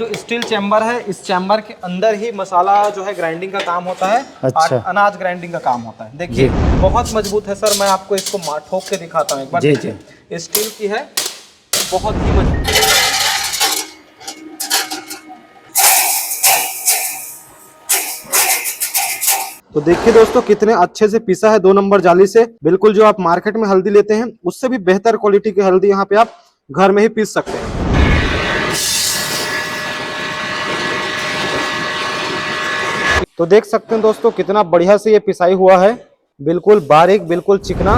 जो steel chamber है, इस चैम्बर के अंदर ही मसाला जो है ग्राइंडिंग का काम होता है। अच्छा। अनाज ग्राइंडिंग का काम होता है। देखिए बहुत मजबूत है सर, मैं आपको इसको ठोक के दिखाता हूँ एक बार। जी देखिए स्टील की है, बहुत ही मजबूत। तो देखिए दोस्तों कितने अच्छे से पिसा है 2 नंबर जाली से। बिल्कुल जो आप मार्केट में हल्दी लेते हैं उससे भी बेहतर क्वालिटी की हल्दी यहाँ पे आप घर में ही पीस सकते हैं। तो देख सकते हैं दोस्तों कितना बढ़िया से ये पिसाई हुआ है, बिल्कुल बारीक, बिल्कुल चिकना।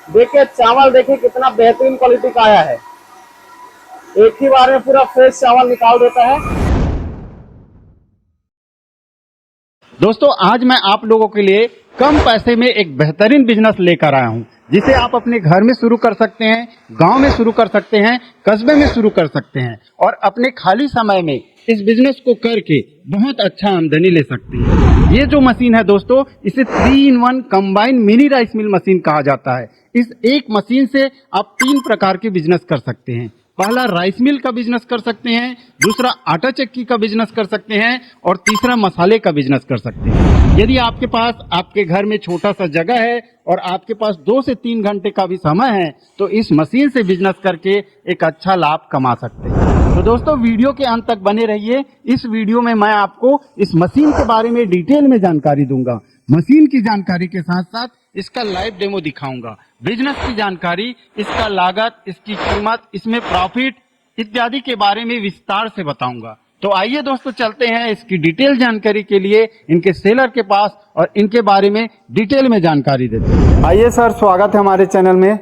देखिए चावल देखिए कितना बेहतरीन क्वालिटी का आया है। एक ही बार में पूरा फ्रेश चावल निकाल देता है। दोस्तों आज मैं आप लोगों के लिए कम पैसे में एक बेहतरीन बिजनेस लेकर आया हूं, जिसे आप अपने घर में शुरू कर सकते हैं, गांव में शुरू कर सकते हैं, कस्बे में शुरू कर सकते हैं और अपने खाली समय में इस बिजनेस को करके बहुत अच्छा आमदनी ले सकते हैं। ये जो मशीन है दोस्तों, इसे 3-in-1 combine mini rice mill machine कहा जाता है। इस एक मशीन से आप 3 प्रकार के बिजनेस कर सकते हैं। पहला राइस मिल का बिजनेस कर सकते हैं, दूसरा आटा चक्की का बिजनेस कर सकते हैं और तीसरा मसाले का बिजनेस कर सकते हैं। यदि आपके पास आपके घर में छोटा सा जगह है और आपके पास 2 से 3 घंटे का भी समय है तो इस मशीन से बिजनेस करके एक अच्छा लाभ कमा सकते हैं। तो दोस्तों वीडियो के अंत तक बने रहिए। इस वीडियो में मैं आपको इस मशीन के बारे में डिटेल में जानकारी दूंगा। मशीन की जानकारी के साथ साथ इसका लाइव डेमो दिखाऊंगा, बिजनेस की जानकारी, इसका लागत, इसकी कीमत, इसमें प्रॉफिट इत्यादि के बारे में विस्तार से बताऊंगा। तो आइए दोस्तों चलते हैं इसकी डिटेल जानकारी के लिए इनके सेलर के पास और इनके बारे में डिटेल में जानकारी देते हैं। आइए सर, स्वागत है हमारे चैनल में।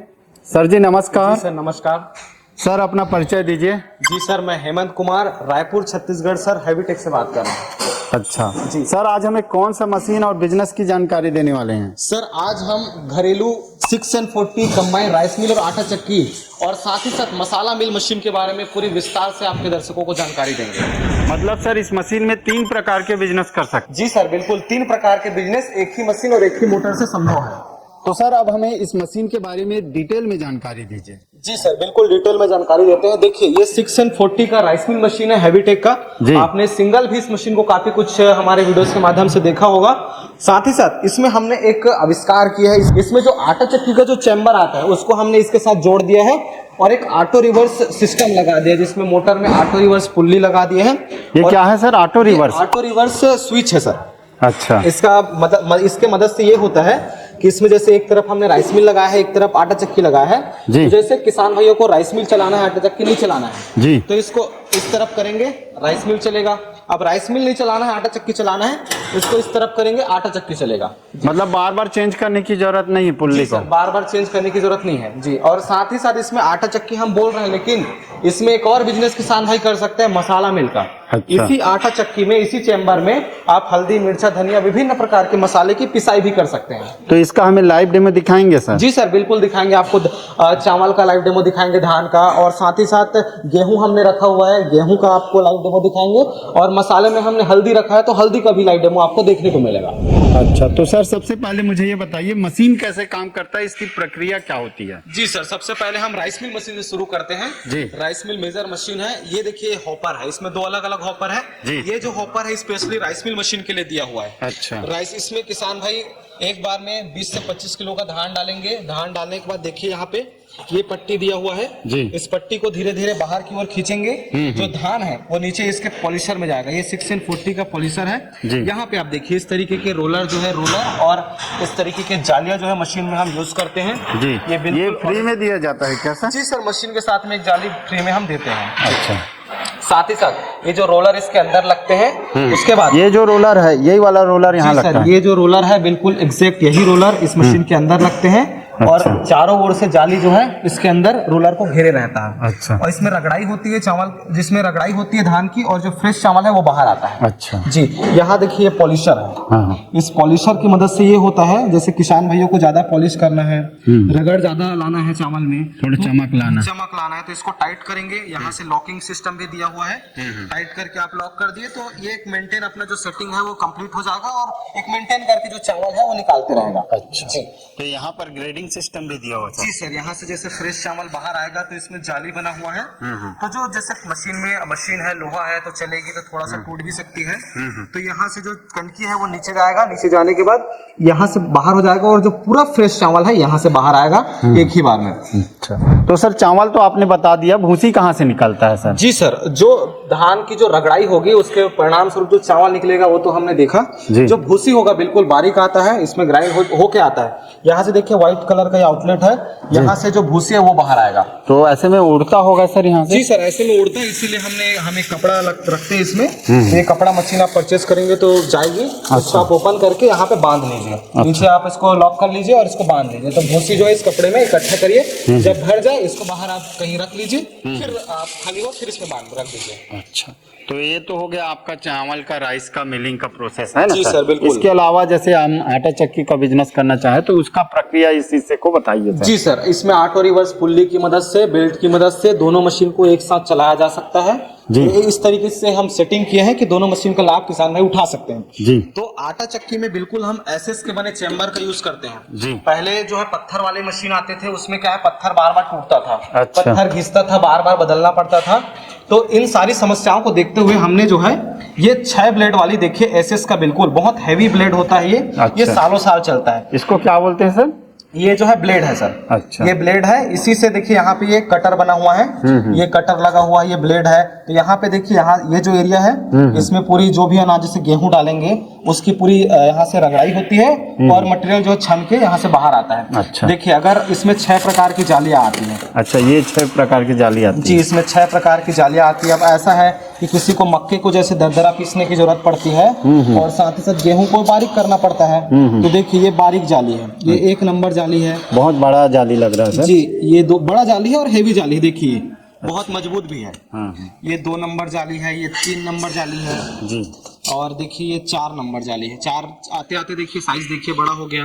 सर जी नमस्कार। जी सर नमस्कार। सर अपना परिचय दीजिए। जी सर, मैं हेमंत कुमार, रायपुर छत्तीसगढ़ सर, हैवीटेक से बात कर रहा हूँ। अच्छा जी सर, आज हमें कौन सा मशीन और बिजनेस की जानकारी देने वाले हैं? सर आज हम घरेलू 6N40 कंबाइन राइस मिल और आटा चक्की और साथ ही साथ मसाला मिल मशीन के बारे में पूरी विस्तार से आपके दर्शकों को जानकारी देंगे। मतलब सर इस मशीन में 3 प्रकार के बिजनेस कर सकते हैं? जी सर बिल्कुल, 3 प्रकार के बिजनेस एक ही मशीन और एक ही मोटर से संभव है। तो सर अब हमें इस मशीन के बारे में डिटेल में जानकारी दीजिए। जी सर बिल्कुल डिटेल में जानकारी देते हैं। देखिए ये 6N40 का राइस मिल मशीन है, हैवीटेक का। आपने सिंगल भी इस मशीन को काफी कुछ हमारे वीडियोस के माध्यम से देखा होगा। साथ ही साथ इसमें हमने एक आविष्कार किया है। इसमें जो आटा चक्की का जो चैम्बर आता है उसको हमने इसके साथ जोड़ दिया है और एक ऑटो रिवर्स सिस्टम लगा दिया, जिसमें मोटर में ऑटो रिवर्स पुल्ली लगा दिए हैं। ये क्या है sir? Auto reverse? Auto reverse switch है सर। अच्छा। इसका इसके मदद से ये होता है कि इसमें जैसे एक तरफ हमने राइस मिल लगाया है, एक तरफ आटा चक्की लगाया है। तो जैसे किसान भाइयों को राइस मिल चलाना है, आटा चक्की नहीं चलाना है जी, तो इसको इस तरफ करेंगे, राइस मिल चलेगा। अब राइस मिल नहीं चलाना है, आटा चक्की चलाना है, इसको इस तरफ करेंगे, आटा चक्की चलेगा। मतलब बार बार चेंज करने की जरूरत नहीं है पुल्ली को? बार बार चेंज करने की जरूरत नहीं है जी। और साथ ही साथ इसमें आटा चक्की हम बोल रहे हैं, लेकिन इसमें एक और बिजनेस किसान भाई कर सकते हैं, मसाला मिल का। अच्छा। इसी आटा चक्की में, इसी चैम्बर में आप हल्दी, मिर्चा, धनिया, विभिन्न प्रकार के मसाले की पिसाई भी कर सकते हैं। तो इसका हमें लाइव डेमो दिखाएंगे सर? जी सर बिल्कुल दिखाएंगे आपको। चावल का लाइव डेमो दिखाएंगे, धान का, और साथ ही साथ गेहूं हमने रखा हुआ है, गेहूं का आपको लाइव डेमो दिखाएंगे। और मसाले में हमने हल्दी रखा है तो हल्दी का भी लाइव डेमो आपको देखने को मिलेगा। अच्छा, तो सर सबसे पहले मुझे ये बताइए मशीन कैसे काम करता है, इसकी प्रक्रिया क्या होती है? जी सर, सबसे पहले हम राइस मिल मशीन से शुरू करते हैं। जी। राइस मिल मेजर मशीन है। ये देखिए हॉपर है, इसमें 2 अलग अलग हॉपर है जी। ये जो हॉपर है स्पेशली राइस मिल मशीन के लिए दिया हुआ है। अच्छा। राइस, इसमें किसान भाई एक बार में 20 से 25 किलो का धान डालेंगे। धान डालने के बाद देखिए यहाँ पे ये पट्टी दिया हुआ है जी। इस पट्टी को धीरे धीरे बाहर की ओर खींचेंगे। जो धान है वो नीचे इसके पॉलिशर में जाएगा। ये 6N40 का पॉलिशर है। यहाँ पे आप देखिए इस तरीके के रोलर जो है, रोलर और इस तरीके के जालियां जो है मशीन में हम यूज करते हैं जी। ये फ्री में दिया जाता है क्या सर? जी सर, मशीन के साथ में एक जाली फ्री में हम देते हैं। अच्छा। साथ ही साथ ये जो रोलर इसके अंदर लगते हैं, उसके बाद ये जो रोलर है, यही वाला रोलर यहाँ लगता है? ये जो रोलर है बिल्कुल एग्जैक्ट यही रोलर इस मशीन के अंदर लगते हैं। और चारों ओर से जाली जो है इसके अंदर रोलर को घेरे रहता है। अच्छा। और इसमें रगड़ाई होती है चावल, जिसमें रगड़ाई होती है धान की, और जो फ्रेश चावल है वो बाहर आता है। अच्छा जी। यहाँ देखिए पॉलिशर है। हाँ। इस पॉलिशर की मदद से ये होता है, जैसे किसान भाइयों को ज्यादा पॉलिश करना है, रगड़ ज्यादा लाना है चावल में, थोड़ा चमक लाना है, तो इसको टाइट करेंगे। यहाँ से लॉकिंग सिस्टम भी दिया हुआ है। टाइट करके आप लॉक कर दिए तो ये एक मेंटेन अपना जो सेटिंग है वो कंप्लीट हो जाएगा और एक मेंटेन करके जो चावल है वो निकालते रहेगा। अच्छा। तो यहाँ पर ग्रेडिंग सीलिंग सिस्टम भी दिया हुआ जी सर, यहाँ से जैसे फ्रेश चावल बाहर आएगा तो इसमें जाली बना हुआ है। तो जो जैसे मशीन है, लोहा है तो चलेगी तो थोड़ा सा टूट भी सकती है। तो यहाँ से जो कनकी है वो नीचे जाएगा, नीचे जाने के बाद यहाँ से बाहर हो जाएगा और जो पूरा फ्रेश चावल है यहाँ से बाहर आएगा एक ही बार में। अच्छा, तो सर चावल तो आपने बता दिया, भूसी कहाँ से निकलता है सर? जी सर, जो धान की जो रगड़ाई होगी उसके परिणाम स्वरूप जो चावल निकलेगा वो तो हमने देखा। जो भूसी होगा बिल्कुल बारीक आता है, इसमें ग्राइंड होके आता है। यहाँ से देखिए व्हाइट कलर का आउटलेट है, यहाँ से जो भूसी है वो बाहर आएगा। तो ऐसे में उड़ता होगा सर यहाँ से? जी सर, ऐसे में उड़ता है, इसीलिए हम एक कपड़ा रखते हैं इसमें। तो ये कपड़ा मशीन आप परचेस करेंगे तो जाएगी, उसको आप ओपन करके यहाँ पे बांध लीजिए। नीचे आप इसको लॉक कर लीजिए और इसको बांध लीजिए। तो भूसी जो है इस कपड़े में इकट्ठा करिए, जब भर जाए इसको बाहर आप कहीं रख लीजिए, फिर आप खाली हो फिर इसमें बांध रख दीजिए। अच्छा, तो ये तो हो गया आपका चावल का, राइस का मिलिंग का प्रोसेस है ना? जी सर, बिल्कुल। इसके अलावा जैसे हम आटा चक्की का बिजनेस करना चाहे तो उसका प्रक्रिया इस हिस्से को बताइए सर। जी सर, इसमें 8 और रिवर्स पुल्ली की मदद से, बेल्ट की मदद से दोनों मशीन को एक साथ चलाया जा सकता है। जी। इस तरीके से हम सेटिंग किए हैं कि दोनों मशीन का लाभ किसान भाई उठा सकते हैं। जी। तो आटा चक्की में बिल्कुल हम एसएस के बने चेम्बर का यूज करते हैं। जी। पहले जो है पत्थर वाले मशीन आते थे, उसमें क्या है पत्थर बार बार टूटता था। अच्छा। पत्थर घिसता था, बार बार बदलना पड़ता था। तो इन सारी समस्याओं को देखते हुए हमने जो है ये 6 ब्लेड वाली, देखिए एसएस का बिल्कुल बहुत हैवी ब्लेड होता है ये। अच्छा। ये सालों साल चलता है। इसको क्या बोलते हैं सर? ये जो है ब्लेड है सर। अच्छा। ये ब्लेड है, इसी से देखिए यहाँ पे ये कटर बना हुआ है। ये कटर लगा हुआ है, ये ब्लेड है। तो यहाँ पे देखिए, यहाँ ये जो एरिया है इसमें पूरी जो भी अनाज जैसे गेहूं डालेंगे उसकी पूरी यहाँ से रगड़ाई होती है और मटेरियल जो छन के यहाँ से बाहर आता है। अच्छा। देखिए, अगर इसमें 6 प्रकार की जालियां आती हैं। अच्छा, ये 6 प्रकार की जाली आती है? जी, इसमें 6 प्रकार की जालियां आती है। अब ऐसा है कि किसी को मक्के को जैसे दरदरा पीसने की जरूरत पड़ती है और साथ ही साथ गेहूं को बारीक करना पड़ता है। तो देखिए ये बारीक जाली है, ये 1 नंबर जाली है। बहुत बड़ा जाली लग रहा है सर। जी, ये 2 बड़ा जाली है और हेवी जाली, देखिए बहुत मजबूत भी है। ये 2 नंबर जाली है, ये 3 नंबर जाली है जी। और देखिए ये 4 नंबर जाली है। 4 आते आते देखिए साइज देखिए बड़ा हो गया।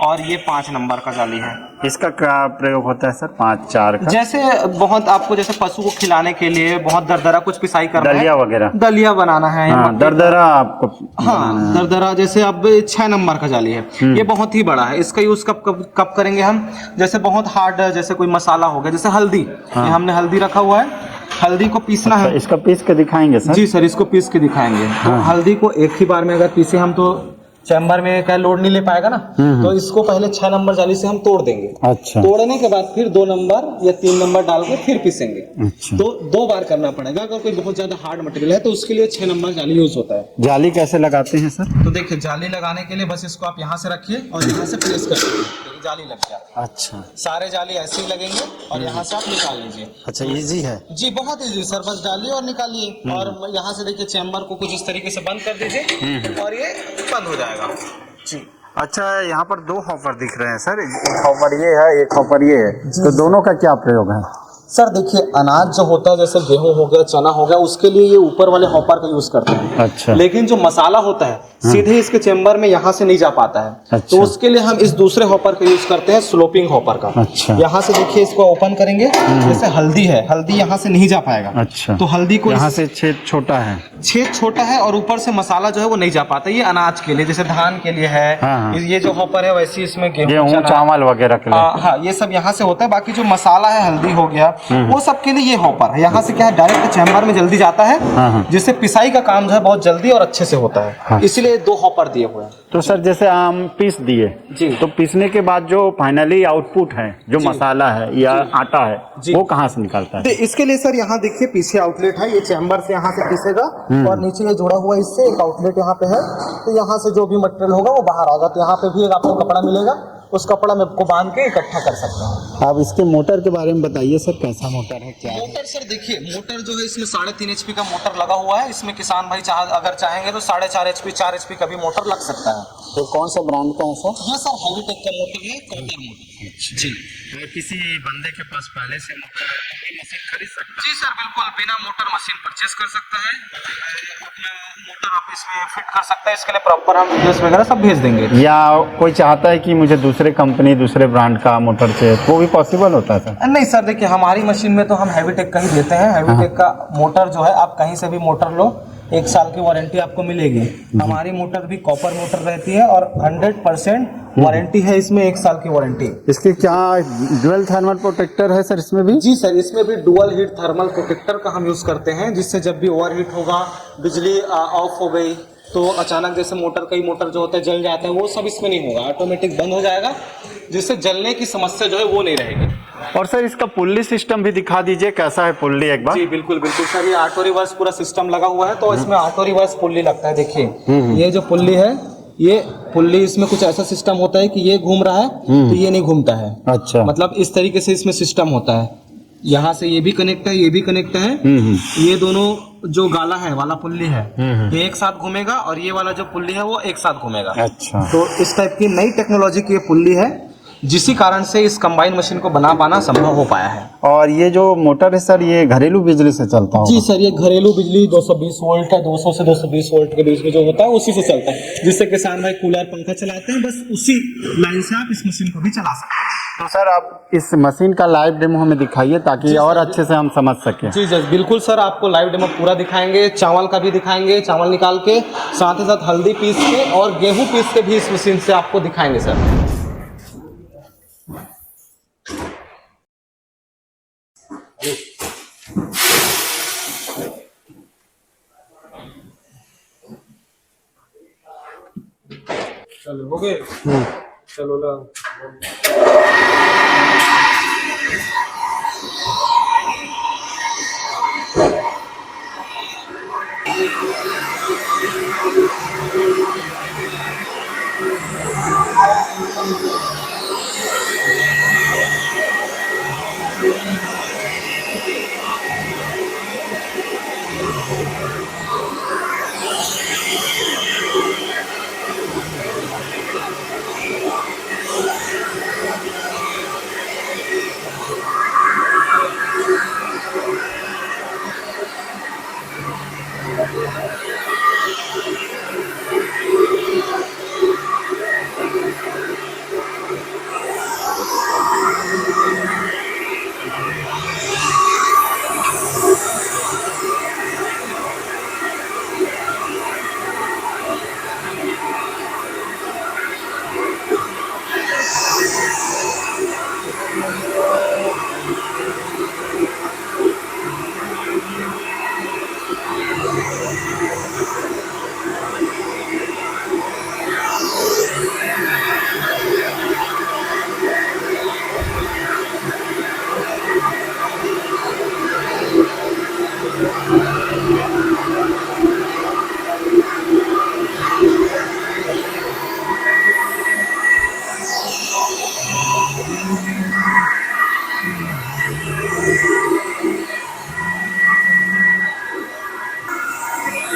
और ये 5 नंबर का जाली है। इसका क्या प्रयोग होता है सर 5-4 का? जैसे बहुत आपको जैसे पशु को खिलाने के लिए बहुत दरदरा कुछ पिसाई करना है, दलिया वगैरह, दलिया बनाना है, दरदरा आपको। हाँ, दरदरा जैसे अब 6 नंबर का जाली है, ये बहुत ही बड़ा है। इसका यूज कब करेंगे हम? जैसे बहुत हार्ड, जैसे कोई मसाला हो गया, जैसे हल्दी। ये हमने हल्दी रखा हुआ है, हल्दी को पीसना है। इसका पीस के दिखाएंगे सर? जी सर, इसको पीस के दिखाएंगे। तो हल्दी को एक ही बार में अगर पीसे हम तो चैम्बर में क्या लोड नहीं ले पाएगा ना। तो इसको पहले 6 नंबर जाली से हम तोड़ देंगे। अच्छा। तोड़ने के बाद फिर 2 नंबर या 3 नंबर डाल के फिर पीसेंगे। अच्छा। तो 2 बार करना पड़ेगा। अगर कोई बहुत ज्यादा हार्ड मटेरियल है तो उसके लिए 6 नंबर जाली यूज होता है। जाली कैसे लगाते हैं सर? तो देखिए, जाली लगाने के लिए बस इसको आप यहाँ से रखिए और यहाँ से प्रेस कर दीजिए, जाली लग गया। अच्छा। सारे जाली ऐसे ही लगेंगे और यहाँ से आप निकाल लीजिए। अच्छा, इजी है? जी, बहुत इजी सर, बस डालिए और निकालिए। और यहाँ से देखिए चैम्बर को कुछ इस तरीके से बंद कर दीजिए और ये बंद हो जाएगा। जी। अच्छा, यहाँ पर 2 हॉपर दिख रहे हैं सर, एक हॉपर ये है, एक हॉपर ये है, तो दोनों का क्या प्रयोग है? सर देखिए, अनाज जो होता है जैसे गेहूं हो गया, चना हो गया, उसके लिए ये ऊपर वाले हॉपर का यूज करते हैं। अच्छा। लेकिन जो मसाला होता है सीधे इसके चेम्बर में यहाँ से नहीं जा पाता है। अच्छा। तो उसके लिए हम इस दूसरे हॉपर का यूज करते हैं, स्लोपिंग हॉपर का। अच्छा। यहाँ से देखिए इसको ओपन करेंगे, जैसे हल्दी है, हल्दी यहाँ से नहीं जा पाएगा। अच्छा। तो हल्दी को यहाँ से छेद छोटा है, छेद छोटा है और ऊपर से मसाला जो है वो नहीं जा पाता। ये अनाज के लिए, जैसे धान के लिए है। ये जो हॉपर है वैसे इसमें गेहूं चावल वगैरह के लिए। हाँ, ये सब यहाँ से होता है। बाकी जो मसाला है, हल्दी हो गया, वो सब के लिए ये हॉपर है। यहाँ से क्या है, डायरेक्ट चैम्बर में जल्दी जाता है, जिससे पिसाई का काम जो है बहुत जल्दी और अच्छे से होता है। इसलिए 2 हॉपर दिए हुए हैं। तो सर जैसे हम पीस दिए जी, तो पीसने के बाद जो फाइनली आउटपुट है, जो मसाला है या आटा है, वो कहाँ से निकलता है? इसके लिए सर यहाँ देखिए पीछे आउटलेट है, ये चैम्बर से यहाँ से पीसेगा और नीचे ये जुड़ा हुआ इससे एक आउटलेट यहाँ पे है। तो यहाँ से जो भी मटेरियल होगा वो बाहर आएगा। तो यहाँ पे भी एक आपको कपड़ा मिलेगा, उस कपड़ा में को बांध के इकट्ठा कर सकते हैं। आप इसके मोटर के बारे में बताइए सर, कैसा मोटर है, क्या है? मोटर सर देखिए, मोटर जो है इसमें 3.5 HP का मोटर लगा हुआ है। इसमें किसान भाई अगर चाहेंगे तो 4.5 HP 4 HP का भी मोटर लग सकता है। तो कौन सा ब्रांड का है सर? हाँ सर, हैवीटेक का मोटर है, कॉपर मोटर। जी। अगर किसी बंदे के पास पहले से मोटर है तो भी मशीन खरीद सकता है? जी सर, बिल्कुल बिना मोटर मशीन परचेस कर सकता है। अपना मोटर आप इसमें फिट कर सकता है। इसके लिए प्रॉपर हम वीडियोस वगैरह सब भेज देंगे। या कोई चाहता है कि मुझे दूसरे कंपनी, दूसरे ब्रांड का मोटर चाहिए, वो भी पॉसिबल होता है सर? नहीं सर, देखिए हमारी मशीन में तो हम हैवीटेक का ही देते हैं। हैवीटेक का मोटर जो है आप कहीं से भी मोटर लो, 1 साल की वारंटी आपको मिलेगी। हमारी मोटर भी कॉपर मोटर रहती है और 100% वारंटी है इसमें, 1 साल की वारंटी। इसके क्या डुअल थर्मल प्रोटेक्टर है सर इसमें भी? जी सर, इसमें भी डुअल हीट थर्मल प्रोटेक्टर का हम यूज करते हैं, जिससे जब भी ओवर हीट होगा, बिजली ऑफ हो गई तो अचानक जैसे कई मोटर जो होता है जल जाता है, वो सब इसमें नहीं होगा, ऑटोमेटिक बंद हो जाएगा, जिससे जलने की समस्या जो है वो नहीं रहेगी। और सर इसका पुल्ली सिस्टम भी दिखा दीजिए, कैसा है पुल्ली एक बार? जी बिल्कुल बिल्कुल सर, ये ऑटो रिवर्स पूरा सिस्टम लगा हुआ है, तो इसमें ऑटो रिवर्स पुल्ली लगता है। देखिए ये जो पुल्ली है, ये पुल्ली इसमें कुछ ऐसा सिस्टम होता है कि ये घूम रहा है तो ये नहीं घूमता है। अच्छा, मतलब इस तरीके से इसमें सिस्टम होता है। यहाँ से ये भी कनेक्ट है, ये भी कनेक्ट है। ये दोनों जो गाला है वाला पुल्ली है, ये एक साथ घूमेगा, और ये वाला जो पुल्ली है वो एक साथ घूमेगा। अच्छा, तो इस टाइप की नई टेक्नोलॉजी की ये पुल्ली है, जिसी कारण से इस कंबाइन मशीन को बना पाना संभव हो पाया है। और ये जो मोटर है सर, ये घरेलू बिजली से चलता होगा? जी सर, ये घरेलू बिजली 220 वोल्ट है, 200 से 220 वोल्ट के बीच में जो होता है उसी से चलता है, जिससे किसान भाई कूलर पंखा चलाते हैं, बस उसी लाइन से आप इस मशीन को भी चला सकते हैं। तो सर आप इस मशीन का लाइव डेमो हमें दिखाइए, ताकि और अच्छे से हम समझ सकें। जी जी बिल्कुल सर, आपको लाइव डेमो पूरा दिखाएंगे, चावल का भी दिखाएंगे, चावल निकाल के, साथ ही साथ हल्दी पीस के और गेहूं पीस के भी इस मशीन से आपको दिखाएंगे सर। चलो हो गए, चलो ना।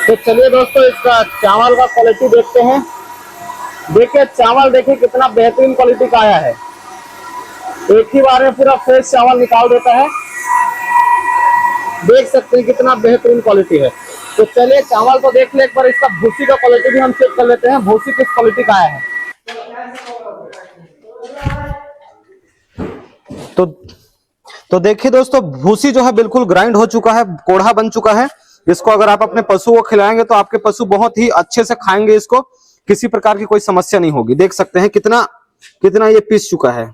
तो चलिए दोस्तों, इसका चावल का क्वालिटी देखते हैं। देखिए चावल, देखिए कितना बेहतरीन क्वालिटी का आया है। एक ही बार में पूरा फ्रेश चावल निकाल देता है। देख सकते हैं कितना बेहतरीन क्वालिटी है। तो चलिए चावल को देख ले एक बार, इसका भूसी का क्वालिटी भी हम चेक कर लेते हैं, भूसी किस क्वालिटी का आया है। तो देखिए दोस्तों, भूसी जो है बिल्कुल ग्राइंड हो चुका है, कोढ़ा बन चुका है। इसको अगर आप अपने पशु को खिलाएंगे तो आपके पशु बहुत ही अच्छे से खाएंगे इसको, किसी प्रकार की कोई समस्या नहीं होगी। देख सकते हैं कितना कितना ये पीस चुका है।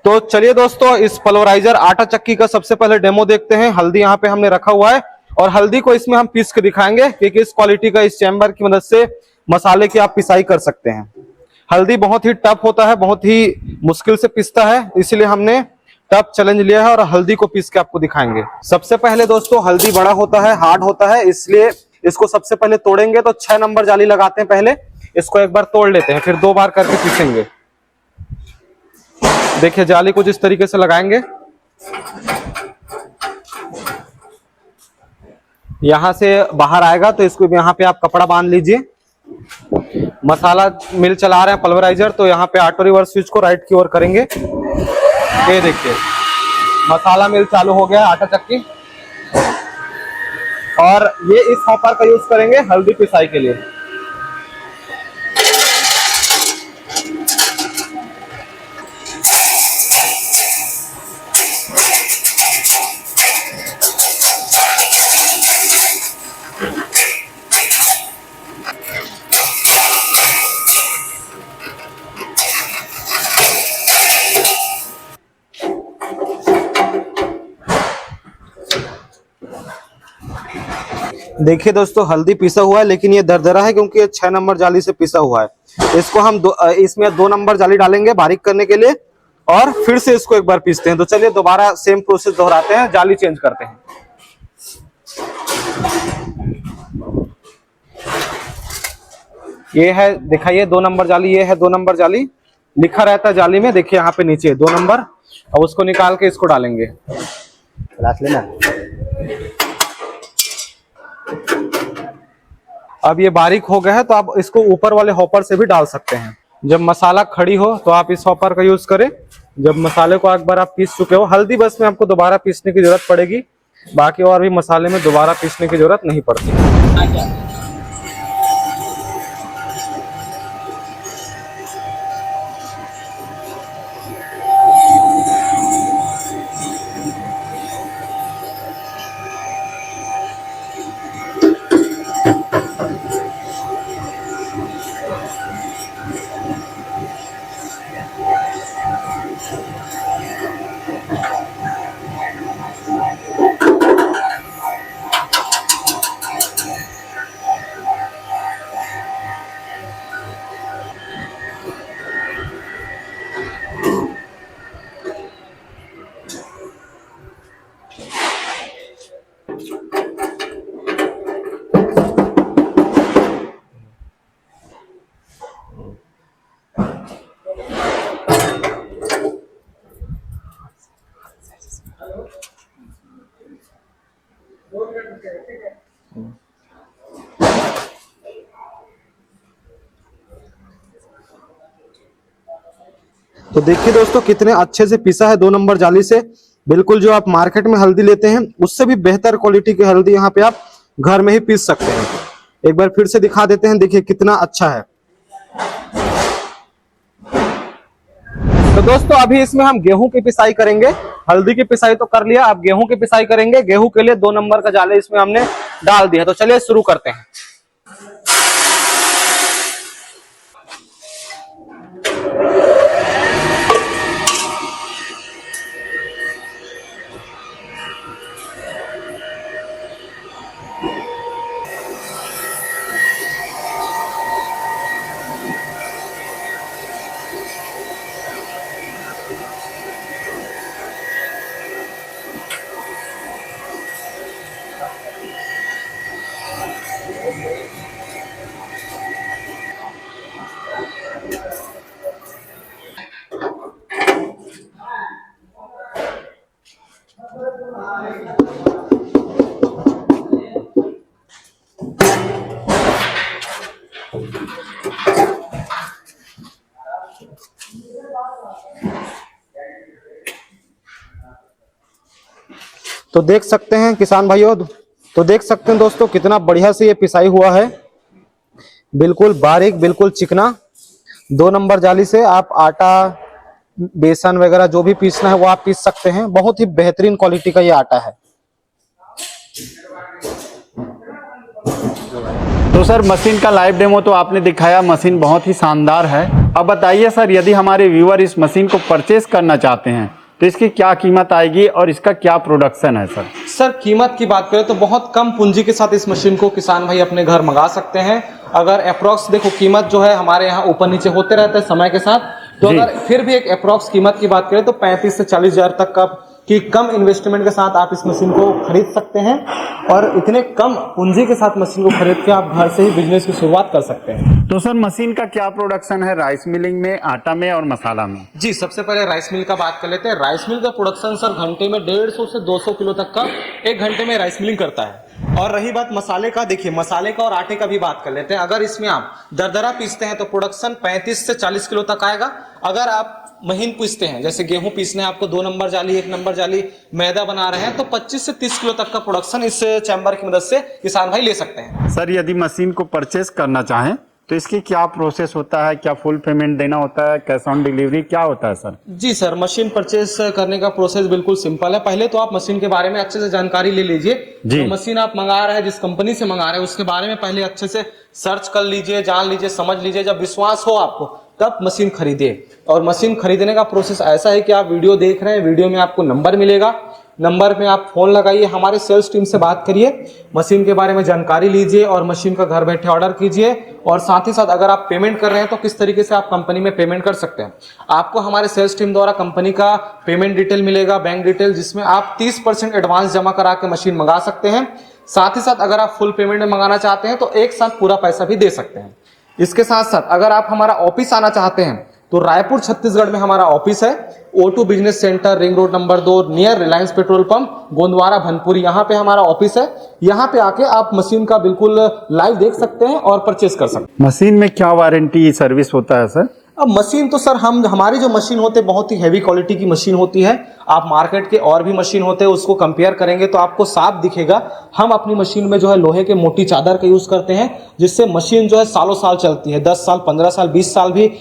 तो चलिए दोस्तों, इस पल्वराइजर आटा चक्की का सबसे पहले डेमो देखते हैं। हल्दी यहाँ पे हमने रखा हुआ है और हल्दी को इसमें हम पीस के दिखाएंगे कि किस क्वालिटी का इस चैम्बर की मदद से मसाले की आप पिसाई कर सकते हैं। हल्दी बहुत ही टफ होता है, बहुत ही मुश्किल से पिसता है, इसलिए हमने टफ चैलेंज लिया है और हल्दी को पीस के आपको दिखाएंगे। सबसे पहले दोस्तों, हल्दी बड़ा होता है, हार्ड होता है, इसलिए इसको सबसे पहले तोड़ेंगे तो 6 नंबर जाली लगाते हैं। पहले इसको एक बार तोड़ लेते हैं, फिर 2 बार करके पीसेंगे। देखिए जाली कुछ इस तरीके से लगाएंगे, यहां से बाहर आएगा तो इसको यहाँ पे आप कपड़ा बांध लीजिए। मसाला मिल चला रहे हैं पल्वराइजर, तो यहाँ पे ऑटो रिवर्स स्विच को राइट की ओर करेंगे। ये देखिए मसाला मिल चालू हो गया आटा चक्की, और ये इस हॉपर का यूज करेंगे हल्दी पिसाई के लिए। देखिए दोस्तों, हल्दी पिसा हुआ है, लेकिन ये दरदरा है क्योंकि ये 6 नंबर जाली से पिसा हुआ है। इसको हम इसमें 2 नंबर जाली डालेंगे बारीक करने के लिए, और फिर से इसको एक बार पीसते हैं। तो चलिए दोबारा सेम प्रोसेस दोहराते हैं, जाली चेंज करते हैं। ये है, दिखाइए 2 नंबर जाली, ये है 2 नंबर जाली, लिखा रहता है जाली में, देखिए यहाँ पे नीचे 2 नंबर। अब उसको निकाल के इसको डालेंगे। अब ये बारीक हो गया है, तो आप इसको ऊपर वाले हॉपर से भी डाल सकते हैं। जब मसाला खड़ी हो तो आप इस हॉपर का यूज करें। जब मसाले को एक बार आप पीस चुके हो, हल्दी बस में आपको दोबारा पीसने की जरूरत पड़ेगी, बाकी और भी मसाले में दोबारा पीसने की जरूरत नहीं पड़ती। तो देखिए दोस्तों, कितने अच्छे से पिसा है 2 नंबर जाली से। बिल्कुल जो आप मार्केट में हल्दी लेते हैं उससे भी बेहतर क्वालिटी की हल्दी यहाँ पे आप घर में ही पीस सकते हैं। एक बार फिर से दिखा देते हैं, देखिए कितना अच्छा है। तो दोस्तों, अभी इसमें हम गेहूं की पिसाई करेंगे। हल्दी की पिसाई तो कर लिया, अब गेहूं की पिसाई करेंगे। गेहूं के लिए 2 नंबर का जाले इसमें हमने डाल दिया। तो चलिए शुरू करते हैं। तो देख सकते हैं किसान भाइयों, तो देख सकते हैं दोस्तों, कितना बढ़िया से ये पिसाई हुआ है, बिल्कुल बारीक, बिल्कुल चिकना। 2 नंबर जाली से आप आटा, बेसन वगैरह जो भी पीसना है वो आप पीस सकते हैं। बहुत ही बेहतरीन क्वालिटी का ये आटा है। तो सर, मशीन का लाइव डेमो तो आपने दिखाया, मशीन बहुत ही शानदार है। अब बताइए सर, यदि हमारे व्यूअर इस मशीन को परचेस करना चाहते हैं तो इसकी क्या कीमत आएगी और इसका क्या प्रोडक्शन है सर? सर, कीमत की बात करें तो बहुत कम पूंजी के साथ इस मशीन को किसान भाई अपने घर मंगा सकते हैं। अगर अप्रोक्स देखो, कीमत जो है हमारे यहाँ ऊपर नीचे होते रहता है समय के साथ, तो अगर फिर भी एक अप्रोक्स कीमत की बात करें तो 35 से 40 हजार तक का कि कम इन्वेस्टमेंट के साथ आप इस मशीन को खरीद सकते हैं। और इतने कम पूंजी के साथ मशीन को खरीद के आप घर से ही बिजनेस की शुरुआत कर सकते हैं। तो सर, मशीन का क्या प्रोडक्शन है राइस मिलिंग में, आटा में और मसाला में? जी, सबसे पहले राइस मिल का बात कर लेते हैं। राइस मिल का प्रोडक्शन सर घंटे में 150 से 200 किलो तक का 1 घंटे में राइस मिलिंग करता है। और रही बात मसाले का, देखिए मसाले का और आटे का भी बात कर लेते हैं। अगर इसमें आप दरदरा पीसते हैं तो प्रोडक्शन 35 से 40 किलो तक आएगा। अगर आप महीन पीसते हैं, जैसे गेहूं पीसने आपको 2 नंबर जाली, 1 नंबर जाली मैदा बना रहे हैं, तो 25 से 30 किलो तक का प्रोडक्शन इस चैम्बर की मदद से किसान भाई ले सकते हैं। सर, यदि मशीन को परचेस करना चाहें तो इसकी क्या प्रोसेस होता है? क्या फुल पेमेंट देना होता है? कैश ऑन डिलीवरी क्या होता है सर? जी सर, मशीन परचेस करने का प्रोसेस बिल्कुल सिंपल है। पहले तो आप मशीन के बारे में अच्छे से जानकारी ले लीजिए। जो मशीन आप मंगा रहे हैं, जिस कंपनी से मंगा रहे हैं, उसके बारे में पहले अच्छे से सर्च कर लीजिए, जान लीजिए, समझ लीजिए। जब विश्वास हो आपको तब मशीन खरीदिए। और मशीन खरीदने का प्रोसेस ऐसा है कि आप वीडियो देख रहे हैं, वीडियो में आपको नंबर मिलेगा, नंबर में आप फोन लगाइए, हमारे सेल्स टीम से बात करिए, मशीन के बारे में जानकारी लीजिए और मशीन का घर बैठे ऑर्डर कीजिए। और साथ ही साथ अगर आप पेमेंट कर रहे हैं तो किस तरीके से आप कंपनी में पेमेंट कर सकते हैं। आपको हमारे सेल्स टीम द्वारा कंपनी का पेमेंट डिटेल मिलेगा, बैंक डिटेल, जिसमें आप 30% एडवांस जमा करा के मशीन मंगा सकते हैं। साथ ही साथ अगर आप फुल पेमेंट में मंगाना चाहते हैं तो एक साथ पूरा पैसा भी दे सकते हैं। इसके साथ साथ अगर आप हमारा ऑफिस आना चाहते हैं तो रायपुर छत्तीसगढ़ में हमारा ऑफिस है, O2 business centre, ring road number 2, near Reliance petrol pump, Gondwara, Bhanpuri, यहाँ पे हमारा ऑफिस है। यहाँ पे आके आप मशीन का बिल्कुल लाइव देख सकते हैं और परचेस कर सकते हैं। मशीन में क्या वारंटी सर्विस होता है सर? अब मशीन तो सर हमारी जो मशीन होते हैं बहुत ही हैवी क्वालिटी की मशीन होती है। आप मार्केट के और भी मशीन होते हैं उसको कंपेयर करेंगे तो आपको साफ दिखेगा। हम अपनी मशीन में जो है लोहे के मोटी चादर का यूज करते हैं, जिससे मशीन जो है सालों साल चलती है। 10 साल, 15 साल, 20 साल भी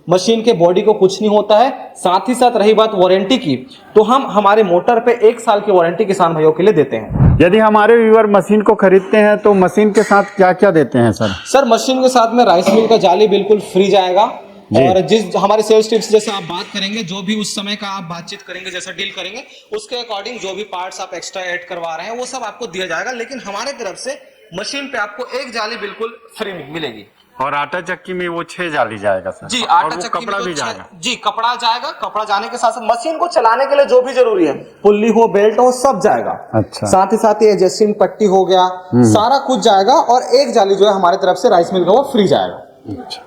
मशीन के बॉडी को कुछ नहीं होता है। साथ ही साथ रही बात वारंटी की, तो हम हमारे मोटर पे 1 साल की वारंटी किसान भाइयों के लिए देते हैं। यदि हमारे व्यूअर मशीन को खरीदते हैं तो मशीन के साथ क्या क्या देते हैं सर? सर मशीन के साथ में राइस मिल का जाली बिल्कुल फ्री जाएगा। और जिस हमारे सेल्स टिप्स जैसे आप बात करेंगे, जो भी उस समय का आप बातचीत करेंगे, जैसा डील करेंगे, उसके अकॉर्डिंग जो भी पार्ट्स आप एक्स्ट्रा ऐड करवा रहे हैं वो सब आपको दिया जाएगा। लेकिन हमारे तरफ से मशीन पे आपको एक जाली बिल्कुल फ्री मिलेगी। और आटा चक्की में वो 6 जाली जाएगा सर? जी, आटा चक्की कपड़ा में भी तो जाएगा? जी, कपड़ा जाएगा। कपड़ा जाने के साथ साथ मशीन को चलाने के लिए जो भी जरूरी है, पुल्ली हो, बेल्ट हो, सब जाएगा। अच्छा। साथ ही साथ ये एडजस्टिंग पट्टी हो गया, सारा कुछ जाएगा। और एक जाली जो है हमारे तरफ से राइस मिल का वो फ्री जाएगा। अच्छा,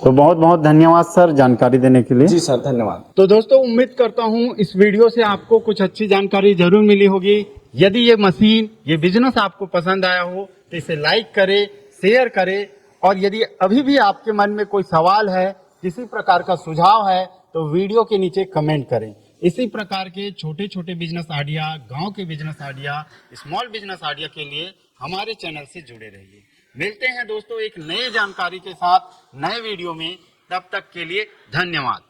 तो बहुत बहुत धन्यवाद सर जानकारी देने के लिए। जी सर, धन्यवाद। तो दोस्तों उम्मीद करता हूँ इस वीडियो से आपको कुछ अच्छी जानकारी जरूर मिली होगी। यदि ये मशीन, ये बिजनेस आपको पसंद आया हो तो इसे लाइक करें, शेयर करें। और यदि अभी भी आपके मन में कोई सवाल है, किसी प्रकार का सुझाव है, तो वीडियो के नीचे कमेंट करें। इसी प्रकार के छोटे छोटे बिजनेस आइडिया, गांव के business idea, small business idea के लिए हमारे चैनल से जुड़े रहिए। मिलते हैं दोस्तों एक नई जानकारी के साथ नए वीडियो में। तब तक के लिए धन्यवाद।